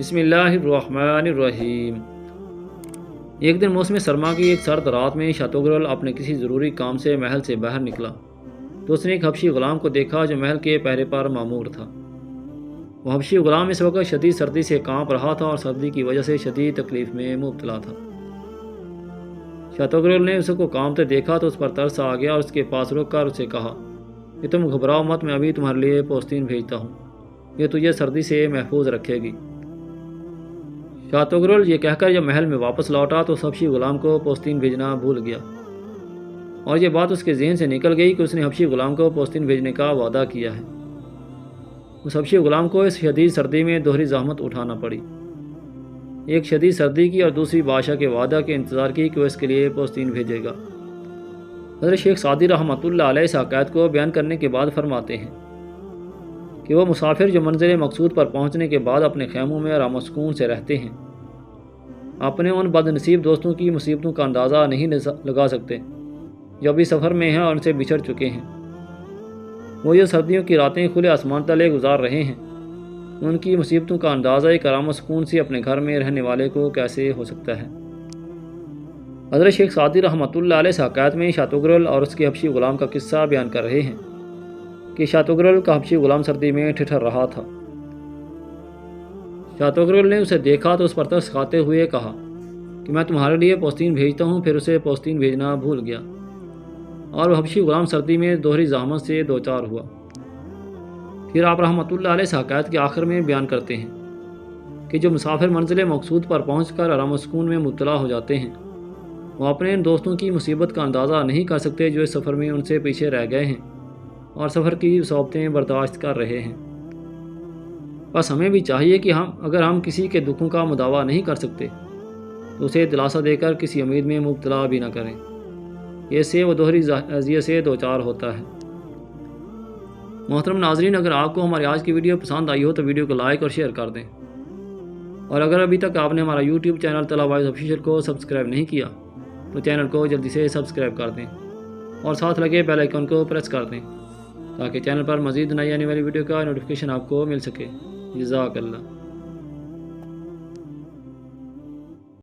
بسم اللہ الرحمن الرحیم۔ ایک دن موسم سرما کی ایک سرد رات میں شاتوگرل اپنے کسی ضروری کام سے محل سے باہر نکلا تو اس نے ایک حبشی غلام کو دیکھا جو محل کے پہرے پر مامور تھا۔ وہ حبشی غلام اس وقت شدید سردی سے کانپ رہا تھا اور سردی کی وجہ سے شدید تکلیف میں مبتلا تھا۔ شاتوگرل نے اس کو کانپتے دیکھا تو اس پر ترس آ گیا اور اس کے پاس رک کر اسے کہا کہ تم گھبراؤ مت، میں ابھی تمہارے لیے پوستین بھیجتا ہوں، یہ تجھے سردی سے محفوظ رکھے گی۔ شاتوگرل یہ کہہ کر جب محل میں واپس لوٹا تو اس حبشی غلام کو پوستین بھیجنا بھول گیا، اور یہ بات اس کے ذہن سے نکل گئی کہ اس نے حبشی غلام کو پوستین بھیجنے کا وعدہ کیا ہے۔ اس حبشی غلام کو اس شدید سردی میں دوہری زحمت اٹھانا پڑی، ایک شدید سردی کی اور دوسری بادشاہ کے وعدہ کے انتظار کی کہ وہ اس کے لیے پوستین بھیجے گا۔ حضرت شیخ سعدی رحمۃ اللہ علیہ اس حقائق کو بیان کرنے کے بعد فرماتے ہیں کہ وہ مسافر جو منزل مقصود پر پہنچنے کے بعد اپنے خیموں میں آرام و سکون سے رہتے ہیں اپنے ان بد نصیب دوستوں کی مصیبتوں کا اندازہ نہیں لگا سکتے جو ابھی سفر میں ہیں اور ان سے بچھڑ چکے ہیں۔ وہ جو سردیوں کی راتیں کھلے آسمان تلے گزار رہے ہیں، ان کی مصیبتوں کا اندازہ ایک آرام و سکون سے اپنے گھر میں رہنے والے کو کیسے ہو سکتا ہے۔ حضرت شیخ سعدی رحمۃ اللہ علیہ اس حکایت میں شاتوگرل اور اس کے حبشی غلام کا قصہ بیان کر رہے ہیں کہ شاتوگرل کا حبشی غلام سردی میں ٹھٹر رہا تھا۔ شاتوگرل نے اسے دیکھا تو اس پر ترس کھاتے ہوئے کہا کہ میں تمہارے لیے پوستین بھیجتا ہوں، پھر اسے پوستین بھیجنا بھول گیا اور وہ حبشی غلام سردی میں دوہری زحمت سے دوچار ہوا۔ پھر آپ رحمۃ اللہ علیہ اس حکایت کے آخر میں بیان کرتے ہیں کہ جو مسافر منزل مقصود پر پہنچ کر آرام و سکون میں مبتلا ہو جاتے ہیں، وہ اپنے ان دوستوں کی مصیبت کا اندازہ نہیں کر سکتے جو اس سفر میں ان سے پیچھے رہ گئے ہیں اور سفر کی صعوبتیں برداشت کر رہے ہیں۔ بس ہمیں بھی چاہیے کہ اگر ہم کسی کے دکھوں کا مداوع نہیں کر سکتے تو اسے دلاسا دے کر کسی امید میں مبتلا بھی نہ کریں، اس سے وہ دوہری اذیت سے دوچار ہوتا ہے۔ محترم ناظرین، اگر آپ کو ہماری آج کی ویڈیو پسند آئی ہو تو ویڈیو کو لائک اور شیئر کر دیں، اور اگر ابھی تک آپ نے ہمارا YouTube channel Talat wise official کو سبسکرائب نہیں کیا تو چینل کو جلدی سے سبسکرائب کر دیں اور ساتھ لگے بیل آئیکن کو پریس کر دیں تاکہ چینل پر مزید نئی آنے والی ویڈیو کا نوٹیفیکیشن آپ کو مل سکے۔ جزاک اللہ۔